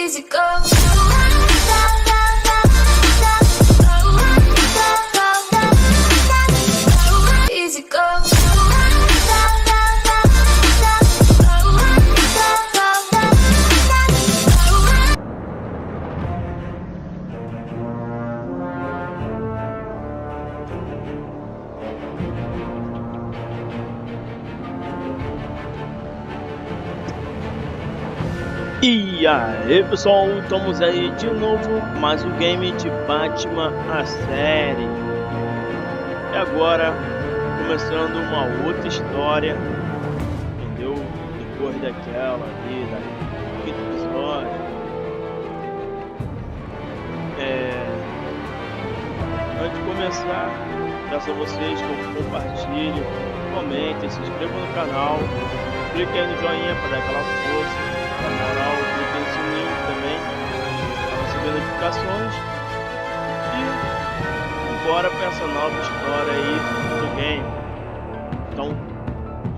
Easy go. Easy go. E aí pessoal, estamos aí de novo, mais um game de Batman, a série. E agora, começando uma outra história, entendeu? Depois daquela ali, do quinto episódio. Antes de começar, peço a vocês que compartilhem, comentem, se inscrevam no canal, cliquem aí no joinha para dar aquela força. Na moral, clique no sininho também para receber notificações. E bora para essa nova história aí do game. Então,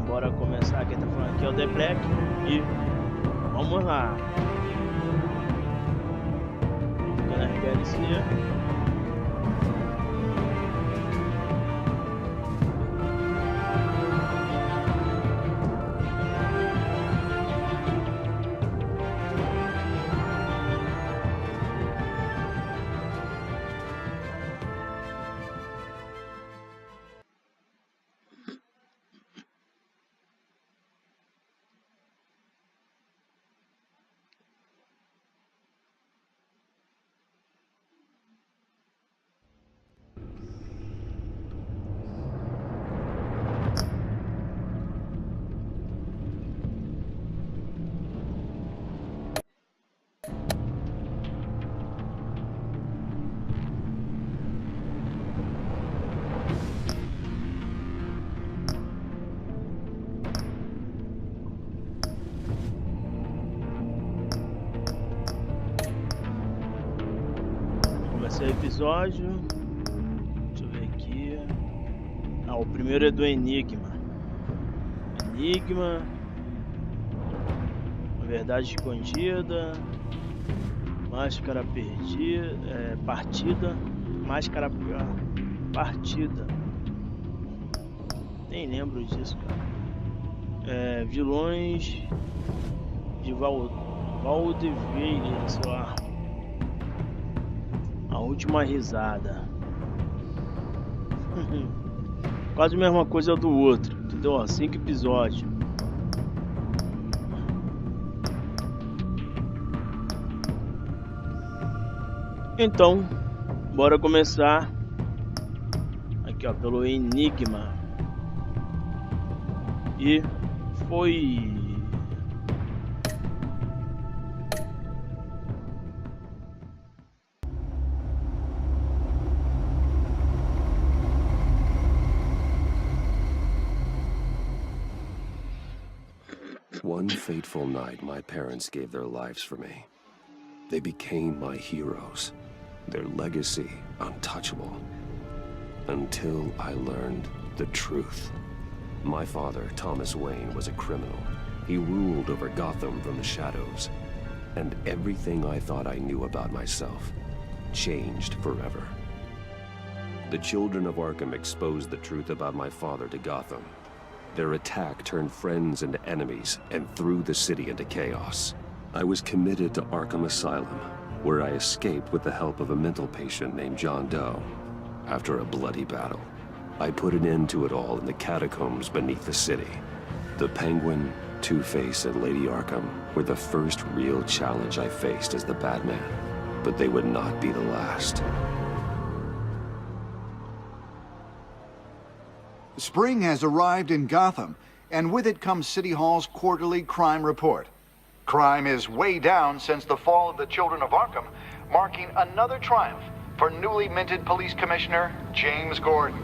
bora começar. Quem tá falando aqui é o The Black. E vamos lá. Fica na RBLC. Esse episódio, deixa eu ver aqui. O primeiro é do Enigma. A verdade escondida, máscara perdida, partida, máscara partida. Nem lembro disso, cara. Vilões de Valdeveire, sei lá. A última risada. Quase a mesma coisa do outro, entendeu? 5 episódios. Então, bora começar. Aqui ó, pelo Enigma. E foi. One fateful night, my parents gave their lives for me. They became my heroes, their legacy untouchable. Until I learned the truth. My father, Thomas Wayne, was a criminal. He ruled over Gotham from the shadows. And everything I thought I knew about myself changed forever. The children of Arkham exposed the truth about my father to Gotham. Their attack turned friends into enemies and threw the city into chaos. I was committed to Arkham Asylum, where I escaped with the help of a mental patient named John Doe. After a bloody battle, I put an end to it all in the catacombs beneath the city. The Penguin, Two-Face, and Lady Arkham were the first real challenge I faced as the Batman, but they would not be the last. Spring has arrived in Gotham, and with it comes City Hall's quarterly crime report. Crime is way down since the fall of the Children of Arkham, marking another triumph for newly minted Police Commissioner James Gordon.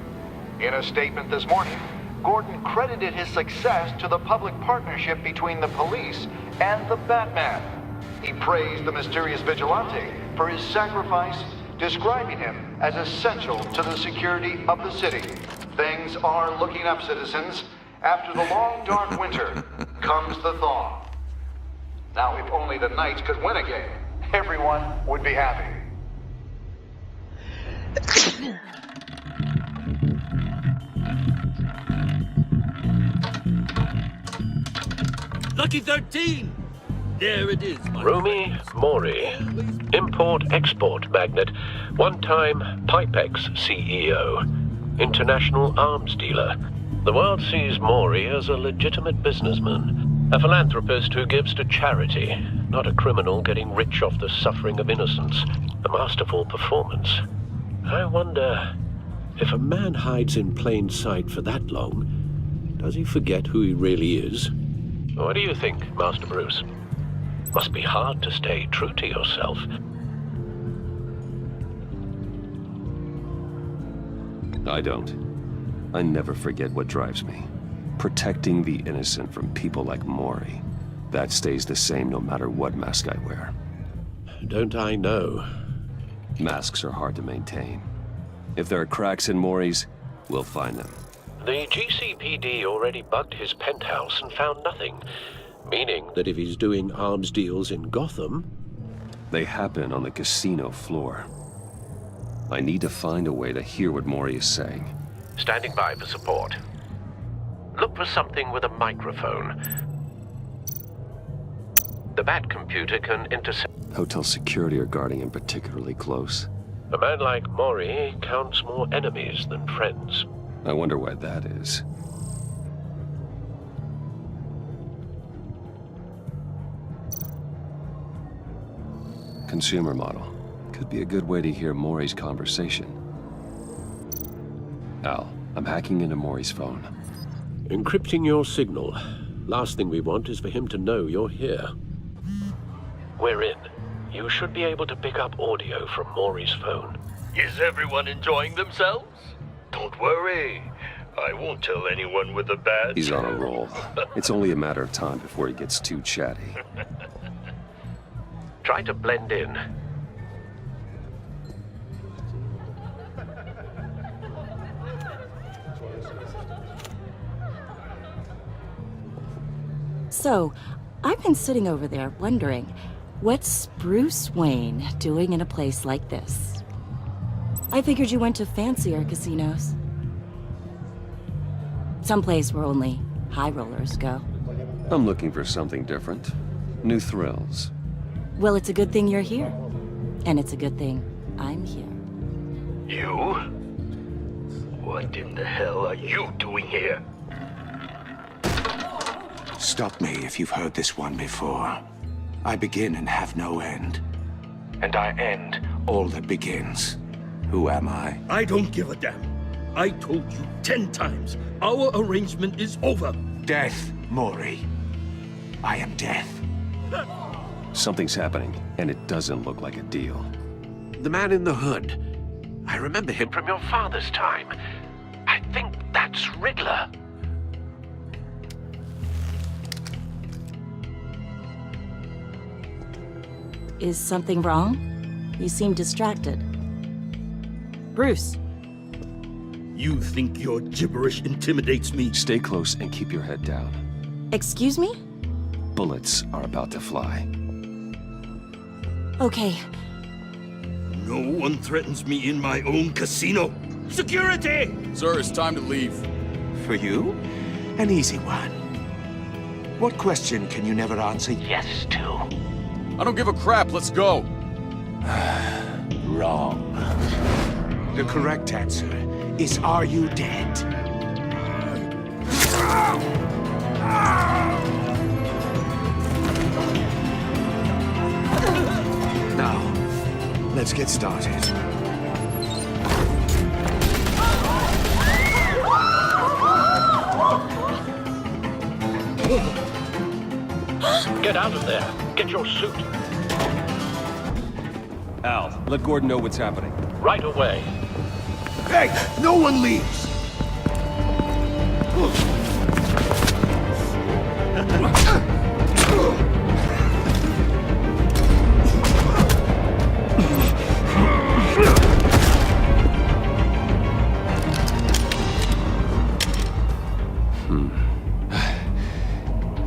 In a statement this morning, Gordon credited his success to the public partnership between the police and the Batman. He praised the mysterious vigilante for his sacrifice, describing him as essential to the security of the city. Things are looking up, citizens. After the long, dark winter comes the thaw. Now, if only the Knights could win again, Everyone would be happy. Lucky 13! There it is, my Rumi friends. Mori, import-export magnate, one-time Pipex CEO, international arms dealer. The world sees Mori as a legitimate businessman, a philanthropist who gives to charity, not a criminal getting rich off the suffering of innocence. A masterful performance. I wonder, if a man hides in plain sight for that long, does he forget who he really is? What do you think, Master Bruce? Must be hard to stay true to yourself. I don't. I never forget what drives me. Protecting the innocent from people like Mori. That stays the same no matter what mask I wear. Don't I know? Masks are hard to maintain. If there are cracks in Mori's, we'll find them. The GCPD already bugged his penthouse and found nothing. Meaning that if he's doing arms deals in Gotham... They happen on the casino floor. I need to find a way to hear what Mori is saying. Standing by for support. Look for something with a microphone. The Bat computer can intercept... Hotel security are guarding him particularly close. A man like Mori counts more enemies than friends. I wonder why that is. Consumer model. Could be a good way to hear Mori's conversation. Al, I'm hacking into Mori's phone. Encrypting your signal. Last thing we want is for him to know you're here. We're in. You should be able to pick up audio from Mori's phone. Is everyone enjoying themselves? Don't worry. I won't tell anyone with a badge. He's on a roll. It's only a matter of time before he gets too chatty. Try to blend in. So, I've been sitting over there wondering, what's Bruce Wayne doing in a place like this? I figured you went to fancier casinos. Someplace where only high rollers go. I'm looking for something different. New thrills. Well, it's a good thing you're here. And it's a good thing I'm here. You? What in the hell are you doing here? Stop me if you've heard this one before. I begin and have no end. And I end all that begins. Who am I? I don't give a damn. I told you 10 times. Our arrangement is over. Death, Mori. I am death. Something's happening, and it doesn't look like a deal. The man in the hood. I remember him from your father's time. I think that's Riddler. Is something wrong? You seem distracted. Bruce. You think your gibberish intimidates me? Stay close and keep your head down. Excuse me? Bullets are about to fly. Okay. No one threatens me in my own casino. Security! Sir, it's time to leave. For you? An easy one. What question can you never answer Yes to. I don't give a crap, let's go. wrong? The correct answer is, are you dead? Now, let's get started. Get out of there. Get your suit. Al, let Gordon know what's happening. Right away. Hey, no one leaves!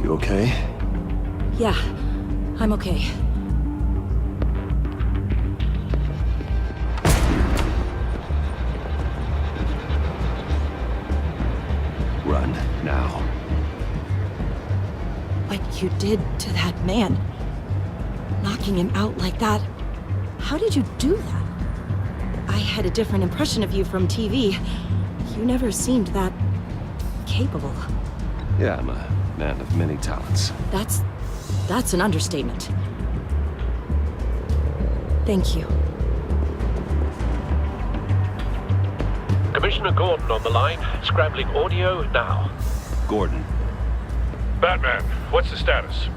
You okay? Yeah, I'm okay. run, now. What you did to that man, knocking him out like that, how did you do that? I had a different impression of you from TV. You never seemed that capable. Yeah, I'm a man of many talents. That's an understatement. Thank you. Commissioner Gordon on the line, scrambling audio now. Gordon. Batman, what's the status?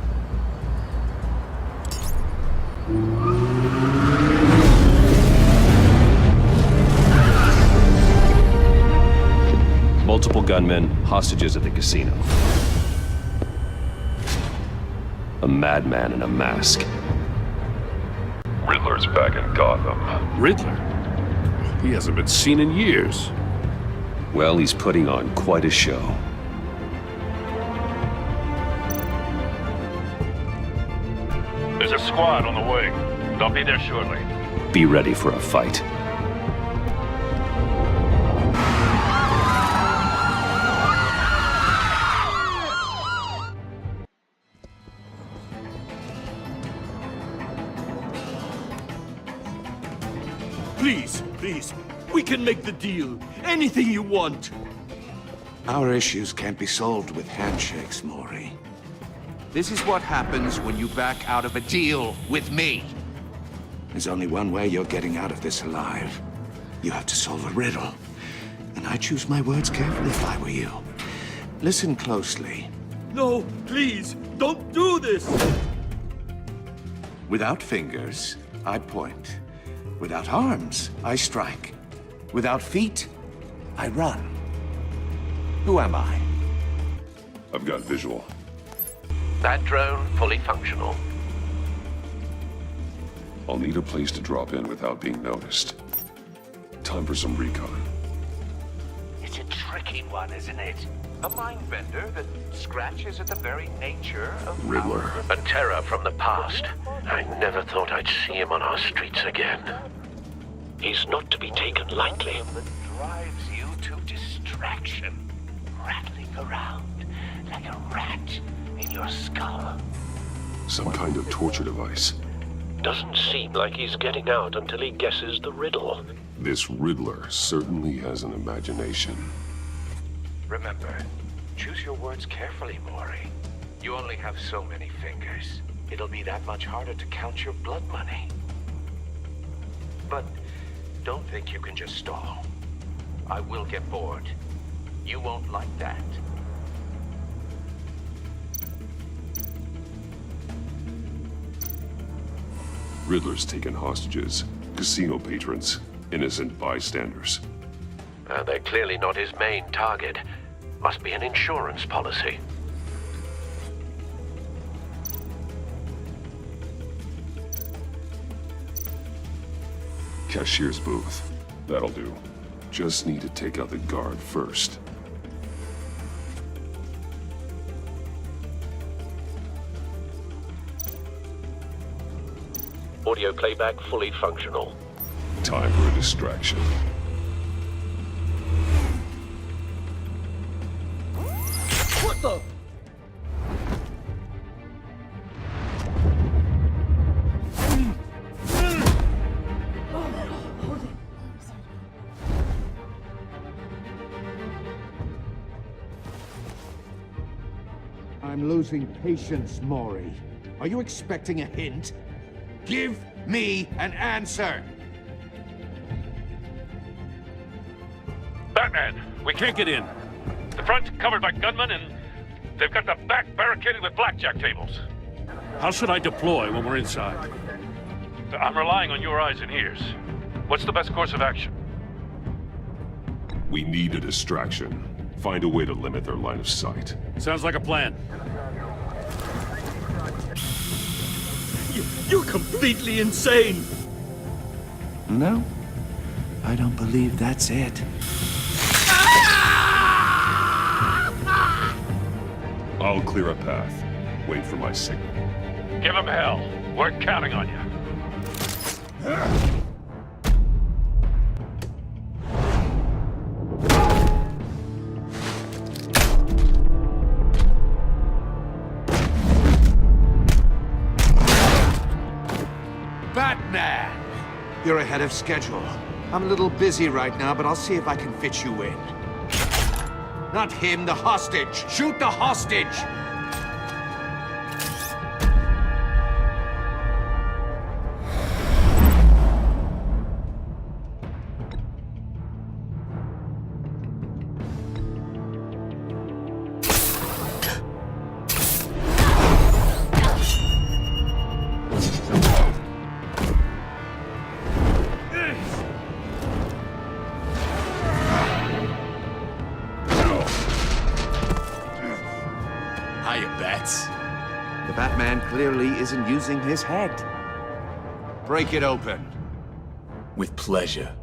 Multiple gunmen, hostages at the casino. A madman in a mask. Riddler's back in Gotham. Riddler? He hasn't been seen in years. Well, he's putting on quite a show. There's a squad on the way. They'll be there shortly. Be ready for a fight. Please, we can make the deal. Anything you want. Our issues can't be solved with handshakes, Maury. This is what happens when you back out of a deal with me. There's only one way you're getting out of this alive. You have to solve a riddle. And I choose my words carefully if I were you. Listen closely. No, please, don't do this! Without fingers, I point. Without arms, I strike. Without feet, I run. Who am I? I've got visual. That drone fully functional. I'll need a place to drop in without being noticed. Time for some recon. It's a tricky one, isn't it? A mind bender that scratches at the very nature of Riddler. A terror from the past. I never thought I'd see him on our streets again. He's not to be taken lightly. That drives you to distraction, rattling around like a rat in your skull. Some kind of torture device. Doesn't seem like he's getting out until he guesses the riddle. This Riddler certainly has an imagination. Remember, choose your words carefully, Maury. You only have so many fingers. It'll be that much harder to count your blood money. But don't think you can just stall. I will get bored. You won't like that. Riddler's taken hostages, casino patrons, innocent bystanders. They're clearly not his main target. Must be an insurance policy. Cashier's booth. That'll do. Just need to take out the guard first. Audio playback fully functional. Time for a distraction. What the? I'm losing patience, Maury. Are you expecting a hint? Give me an answer! Batman, we can't get in. The front's covered by gunmen, and they've got the back barricaded with blackjack tables. How should I deploy when we're inside? I'm relying on your eyes and ears. What's the best course of action? We need a distraction. Find a way to limit their line of sight. Sounds like a plan. You're completely insane! No, I don't believe that's it. I'll clear a path. Wait for my signal. Give them hell. We're counting on you. Batman! You're ahead of schedule. I'm a little busy right now, but I'll see if I can fit you in. Not him, the hostage! Shoot the hostage! The Batman clearly isn't using his head. Break it open. With pleasure.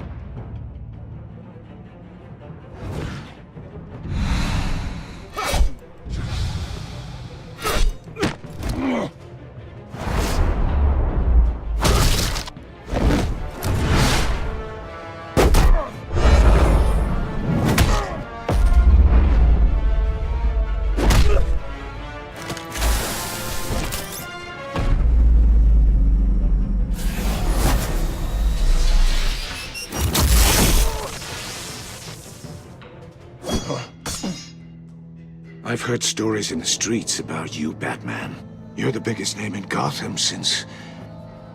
I've heard stories in the streets about you, Batman. You're the biggest name in Gotham since...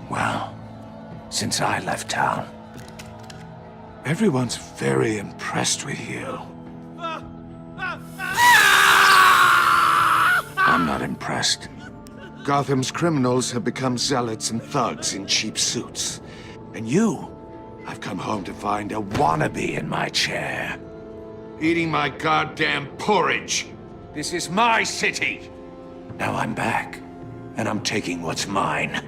well, since I left town. Everyone's very impressed with you. I'm not impressed. Gotham's criminals have become zealots and thugs in cheap suits. And you, I've come home to find a wannabe in my chair. Eating my goddamn porridge. This is my city! Now I'm back, and I'm taking what's mine.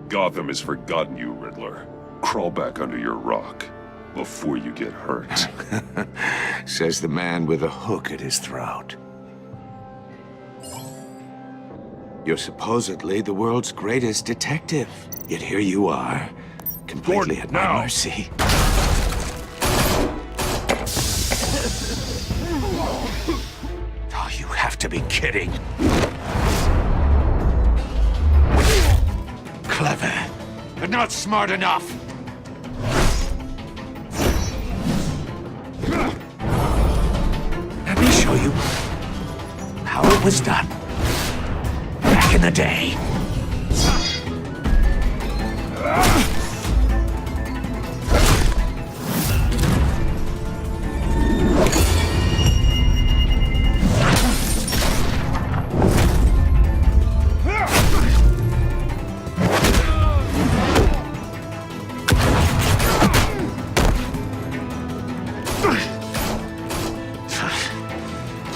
Gotham has forgotten you, Riddler. Crawl back under your rock before you get hurt. Says the man with a hook at his throat. You're supposedly the world's greatest detective. Yet here you are, completely Gordon, at my mercy. You have to be kidding. Clever, but not smart enough. Let me show you how it was done back in the day.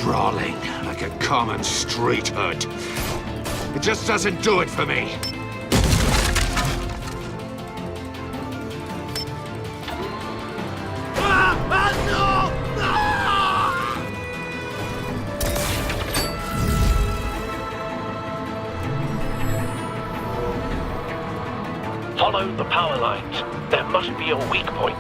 Brawling like a common street hood. It just doesn't do it for me. Follow the power lines. There must be a weak point.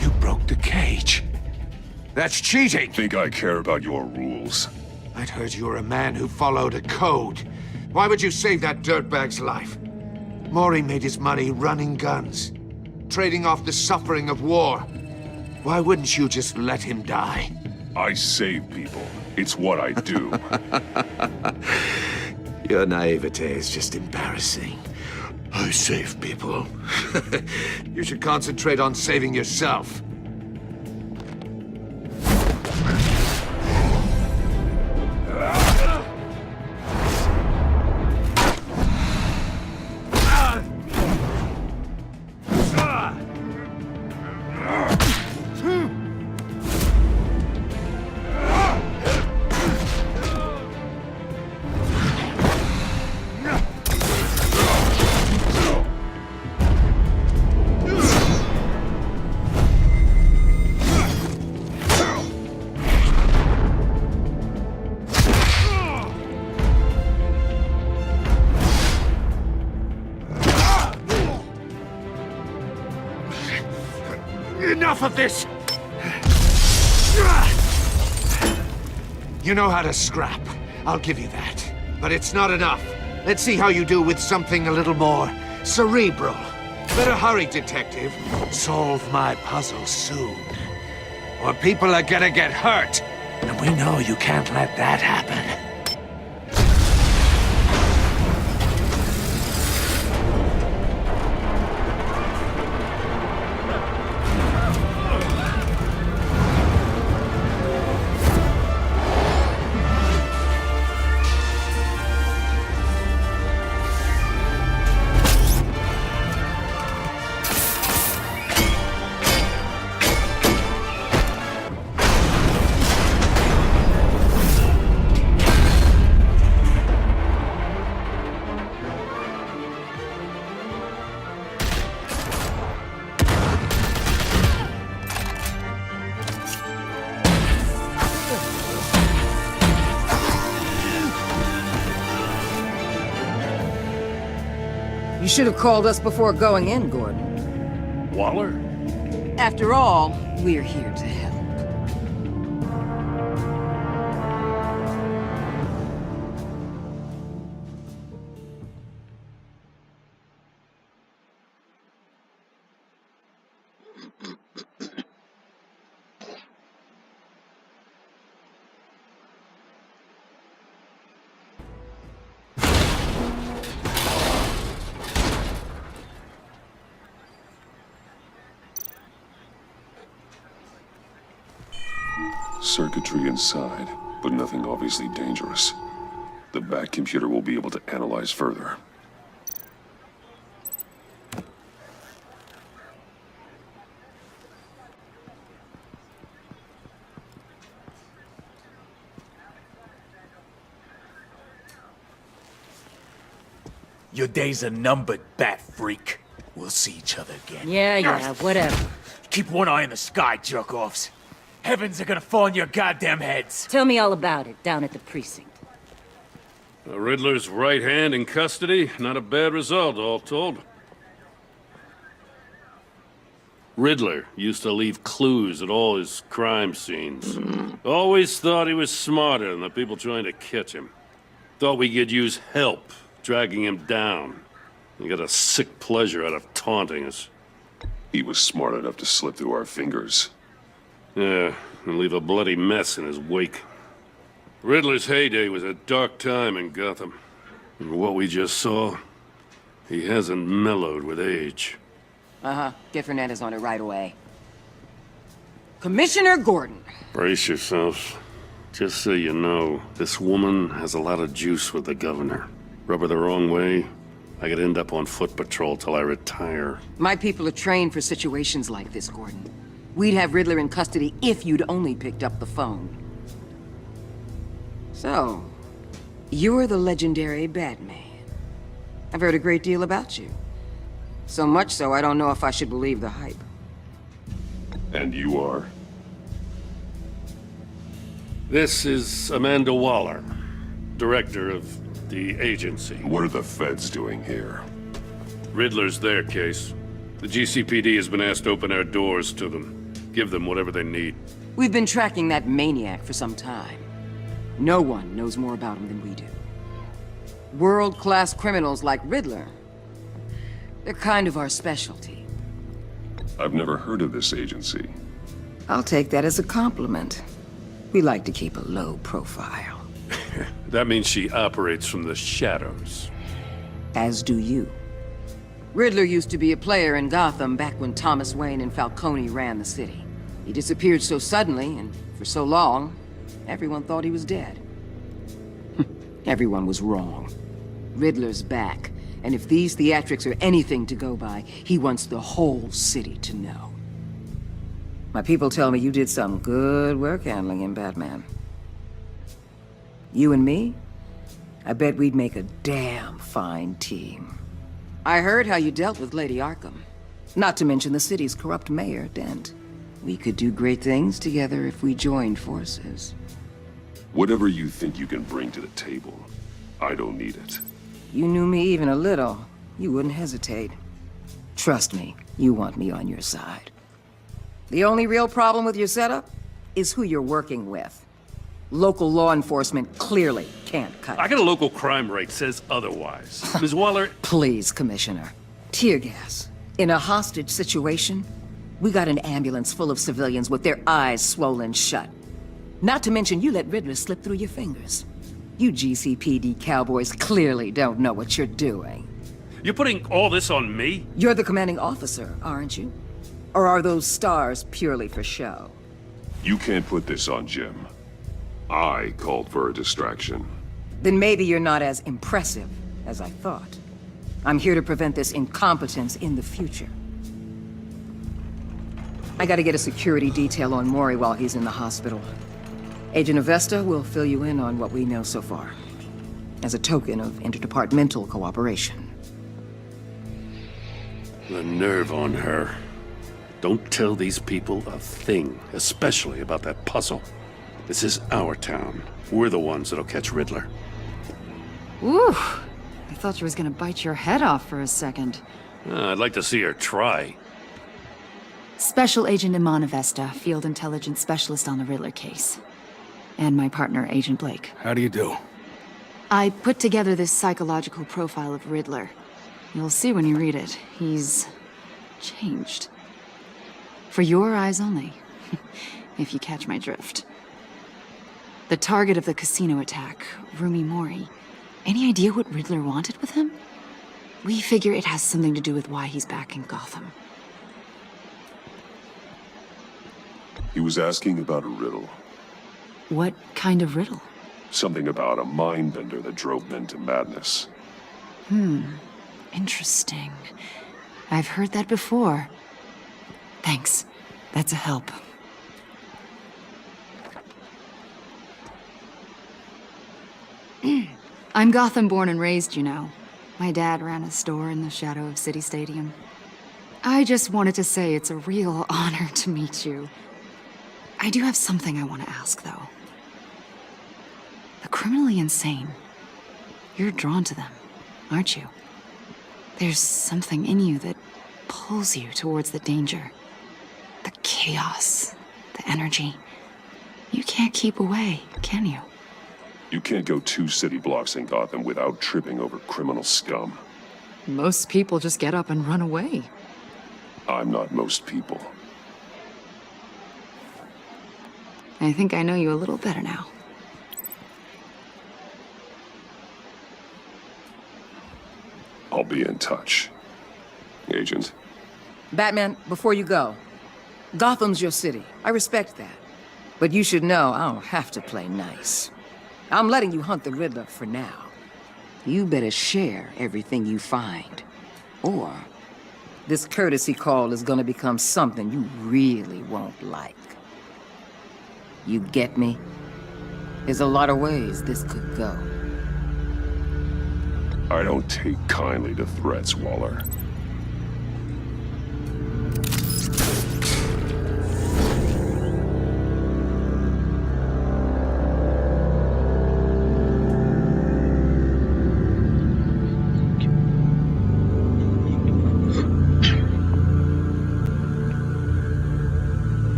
You broke the cage. That's cheating! Think I care about your rules? I'd heard you were a man who followed a code. Why would you save that dirtbag's life? Mori made his money running guns, trading off the suffering of war. Why wouldn't you just let him die? I save people. It's what I do. Your naivete is just embarrassing. I save people. You should concentrate on saving yourself. enough of this! You know how to scrap. I'll give you that. But it's not enough. Let's see how you do with something a little more cerebral. Better hurry, detective. Solve my puzzle soon. Or people are gonna get hurt. And we know you can't let that happen. You should have called us before going in, Gordon. Waller? After all, we're here to help. Circuitry inside, but nothing obviously dangerous. The back computer will be able to analyze further. Your days are numbered, bat freak. We'll see each other again. Yeah, whatever. Keep one eye in the sky, jerk-offs. Heavens are gonna fall on your goddamn heads. Tell me all about it down at the precinct. The Riddler's right hand in custody. Not a bad result, all told. Riddler used to leave clues at all his crime scenes. Always thought he was smarter than the people trying to catch him. Thought we could use help dragging him down. He got a sick pleasure out of taunting us. He was smart enough to slip through our fingers. Yeah, and leave a bloody mess in his wake. Riddler's heyday was a dark time in Gotham. And what we just saw, he hasn't mellowed with age. Uh-huh. Get Fernandez on it right away. Commissioner Gordon. Brace yourselves. Just so you know, this woman has a lot of juice with the governor. Rub her the wrong way, I could end up on foot patrol till I retire. My people are trained for situations like this, Gordon. We'd have Riddler in custody if you'd only picked up the phone. So, you're the legendary Batman. I've heard a great deal about you. So much so, I don't know if I should believe the hype. And you are? This is Amanda Waller, director of the agency. What are the feds doing here? Riddler's their case. The GCPD has been asked to open our doors to them. Give them whatever they need. We've been tracking that maniac for some time. No one knows more about him than we do. World-class criminals like Riddler. They're kind of our specialty. I've never heard of this agency. I'll take that as a compliment. We like to keep a low profile. That means she operates from the shadows. As do you. Riddler used to be a player in Gotham back when Thomas Wayne and Falcone ran the city. He disappeared so suddenly, and for so long, everyone thought he was dead. Everyone was wrong. Riddler's back, and if these theatrics are anything to go by, he wants the whole city to know. My people tell me you did some good work handling him, Batman. You and me? I bet we'd make a damn fine team. I heard how you dealt with Lady Arkham. Not to mention the city's corrupt mayor, Dent. We could do great things together if we joined forces. Whatever you think you can bring to the table, I don't need it. You knew me even a little, you wouldn't hesitate. Trust me, you want me on your side. The only real problem with your setup is who you're working with. Local law enforcement clearly can't cut it. I got a local crime rate says otherwise. Ms. Waller... Please, Commissioner. Tear gas. In a hostage situation, we got an ambulance full of civilians with their eyes swollen shut. Not to mention you let Riddler slip through your fingers. You GCPD cowboys clearly don't know what you're doing. You're putting all this on me? You're the commanding officer, aren't you? Or are those stars purely for show? You can't put this on Jim. I called for a distraction. Then maybe you're not as impressive as I thought. I'm here to prevent this incompetence in the future. I gotta get a security detail on Maury while he's in the hospital. Agent Avesta will fill you in on what we know so far, as a token of interdepartmental cooperation. The nerve on her. Don't tell these people a thing, especially about that puzzle. This is our town. We're the ones that'll catch Riddler. Ooh, I thought you was gonna bite your head off for a second. I'd like to see her try. Special Agent Iman Avesta, Field Intelligence Specialist on the Riddler case. And my partner, Agent Blake. How do you do? I put together this psychological profile of Riddler. You'll see when you read it. He's changed. For your eyes only, if you catch my drift. The target of the casino attack, Rumi Mori. Any idea what Riddler wanted with him? We figure it has something to do with why he's back in Gotham. He was asking about a riddle. What kind of riddle? Something about a mind bender that drove men to madness. Interesting. I've heard that before. Thanks. That's a help. I'm Gotham born and raised, you know. My dad ran a store in the shadow of City Stadium. I just wanted to say it's a real honor to meet you. I do have something I want to ask, though. The criminally insane. You're drawn to them, aren't you? There's something in you that pulls you towards the danger. The chaos, the energy. You can't keep away, can you? You can't go 2 city blocks in Gotham without tripping over criminal scum. Most people just get up and run away. I'm not most people. I think I know you a little better now. I'll be in touch. Agent. Batman, before you go, Gotham's your city. I respect that. But you should know I don't have to play nice. I'm letting you hunt the Riddler for now. You better share everything you find. Or this courtesy call is gonna become something you really won't like. You get me? There's a lot of ways this could go. I don't take kindly to threats, Waller.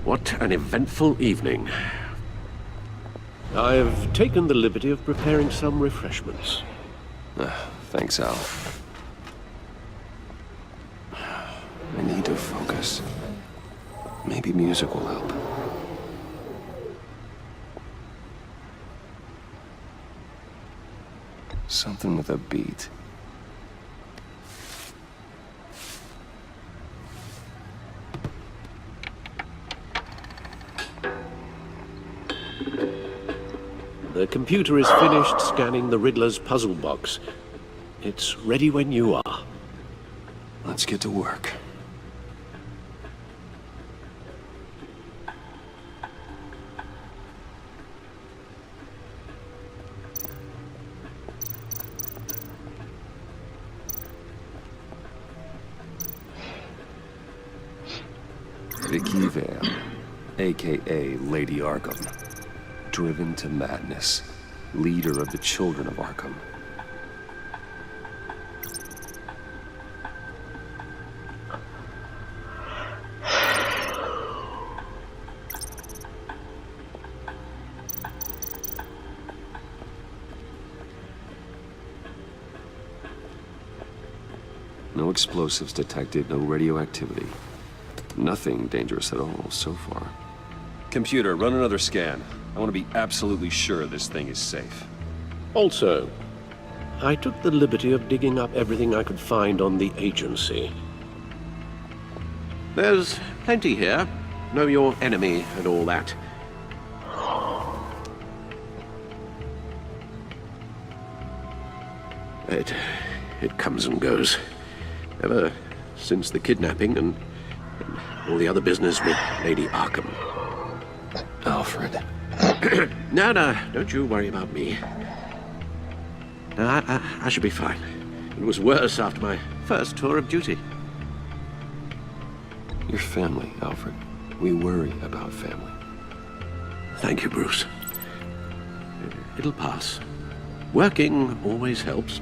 What an eventful evening. I've taken the liberty of preparing some refreshments. Thanks, Al. I need to focus. Maybe music will help. Something with a beat. The computer is finished scanning the Riddler's puzzle box. It's ready when you are. Let's get to work. Vicky Vale, aka Lady Arkham. Driven to madness. Leader of the Children of Arkham. No explosives detected, no radioactivity. Nothing dangerous at all so far. Computer, run another scan. I want to be absolutely sure this thing is safe. Also, I took the liberty of digging up everything I could find on the agency. There's plenty here. Know your enemy and all that. It comes and goes. Ever since the kidnapping and all the other business with Lady Arkham. Alfred. No, don't you worry about me. No, I should be fine. It was worse after my first tour of duty. Your family, Alfred. We worry about family. Thank you, Bruce. It'll pass. Working always helps.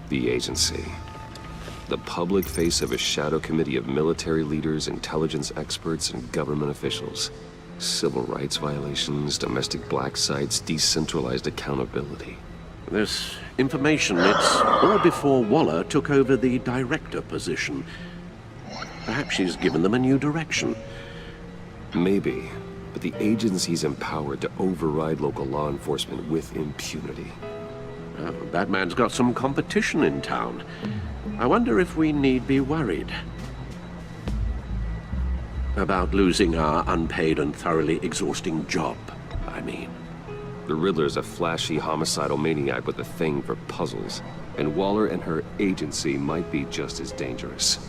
The agency. The public face of a shadow committee of military leaders, intelligence experts, and government officials. Civil rights violations, domestic black sites, decentralized accountability. This information, it's all before Waller took over the director position. Perhaps she's given them a new direction. Maybe, but the agency's empowered to override local law enforcement with impunity. Batman's got some competition in town. I wonder if we need be worried about losing our unpaid and thoroughly exhausting job, I mean. The Riddler's a flashy homicidal maniac with a thing for puzzles, and Waller and her agency might be just as dangerous.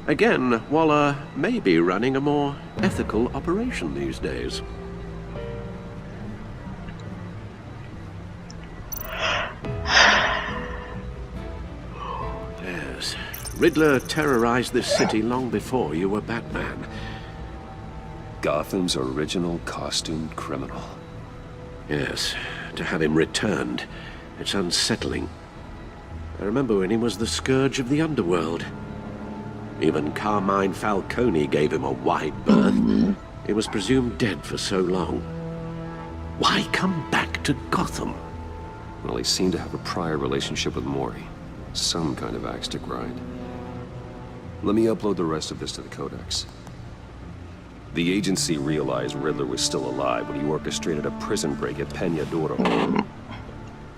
Again, Waller may be running a more ethical operation these days. Yes, Riddler terrorized this city long before you were Batman. Gotham's original costumed criminal. Yes, to have him returned, it's unsettling. I remember when he was the scourge of the underworld. Even Carmine Falcone gave him a wide berth. He was presumed dead for so long. Why come back to Gotham? Well, he seemed to have a prior relationship with Mori. Some kind of axe to grind. Let me upload the rest of this to the Codex. The agency realized Riddler was still alive when he orchestrated a prison break at Peña Duro.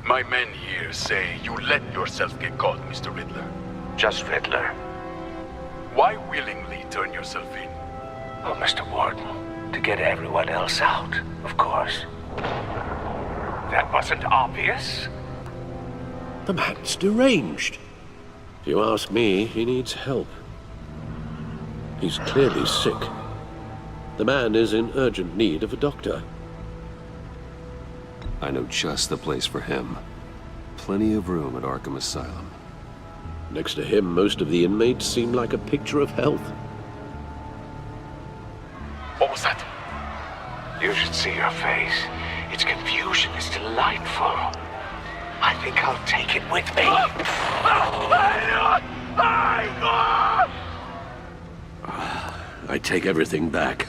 My men here say you let yourself get caught, Mr. Riddler. Just Riddler. Why willingly turn yourself in? Oh, Mr. Warden, to get everyone else out, of course. That wasn't obvious? The man's deranged. If you ask me, he needs help. He's clearly sick. The man is in urgent need of a doctor. I know just the place for him. Plenty of room at Arkham Asylum. Next to him, most of the inmates seem like a picture of health. What was that? You should see your face. Its confusion is delightful. I think I'll take it with me. I take everything back.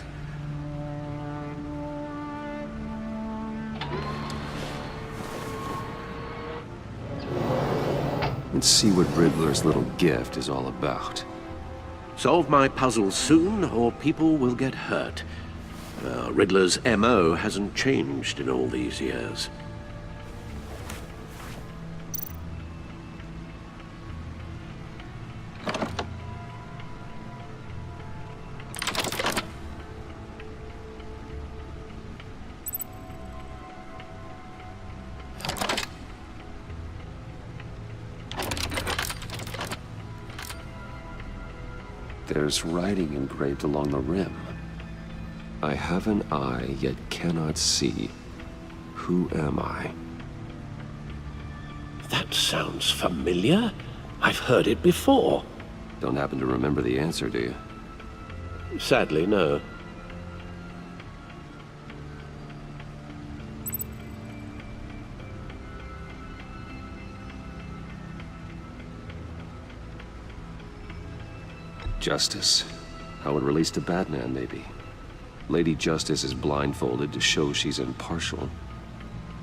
Let's see what Riddler's little gift is all about. Solve my puzzle soon, or people will get hurt. Riddler's MO hasn't changed in all these years. There's writing engraved along the rim. I have an eye, yet cannot see. Who am I? That sounds familiar. I've heard it before. Don't happen to remember the answer, do you? Sadly, no. Justice? How it relates to Batman, maybe. Lady Justice is blindfolded to show she's impartial.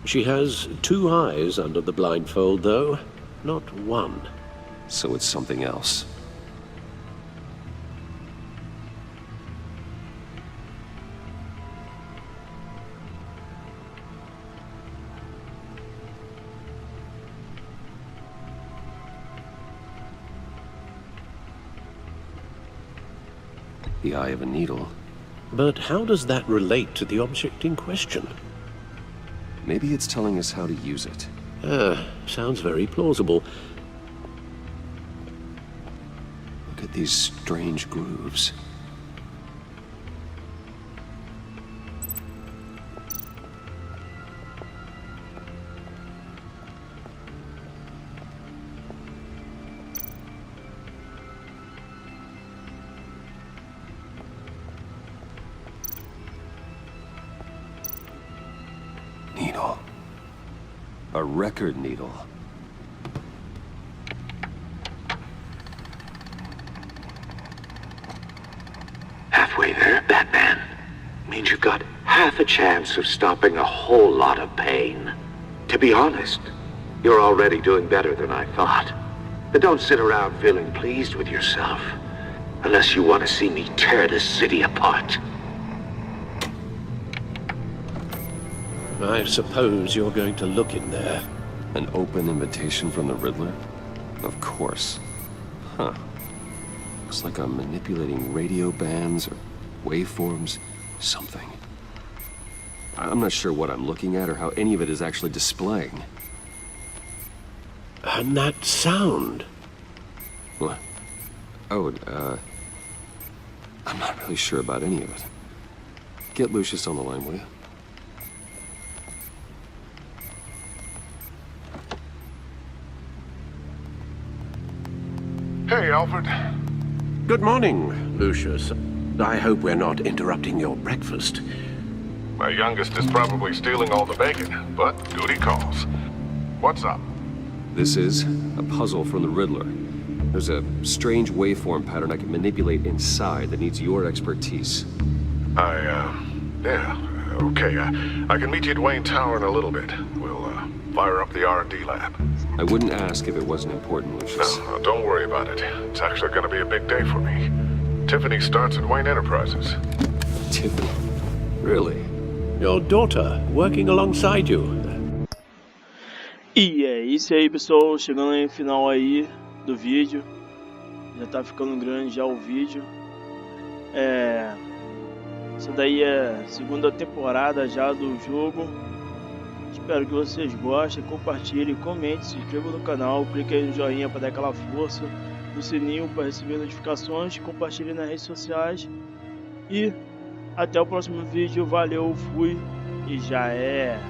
She has 2 eyes under the blindfold, though. Not 1. So it's something else. The eye of a needle. But how does that relate to the object in question? Maybe it's telling us how to use it. Sounds very plausible. Look at these strange grooves. Needle. A record needle. Halfway there, Batman. Means you've got half a chance of stopping a whole lot of pain. To be honest, you're already doing better than I thought. But don't sit around feeling pleased with yourself. Unless you want to see me tear this city apart. I suppose you're going to look in there. An open invitation from the Riddler? Of course. Huh. Looks like I'm manipulating radio bands or waveforms, something. I'm not sure what I'm looking at or how any of it is actually displaying. And that sound. What? Oh, I'm not really sure about any of it. Get Lucius on the line, will you? Hey, Alfred. Good morning, Lucius. I hope we're not interrupting your breakfast. My youngest is probably stealing all the bacon, but duty calls. What's up? This is a puzzle from the Riddler. There's a strange waveform pattern I can manipulate inside that needs your expertise. Yeah, okay. I can meet you at Wayne Tower in a little bit. We'll, fire up the R&D lab. I wouldn't ask if it wasn't important, Lucius. No, don't worry about it. It's actually gonna be a big day for me. Tiffany starts at Wayne Enterprises. Tiffany? Really? Your daughter, working alongside you. E é isso aí, pessoal, chegando aí no final aí do vídeo. Já tá ficando grande já o vídeo. Essa daí é a 2ª temporada já do jogo. Espero que vocês gostem, compartilhem, comentem, se inscrevam no canal, clique aí no joinha para dar aquela força, no sininho para receber notificações, compartilhem nas redes sociais. E até o próximo vídeo, valeu, fui e já é.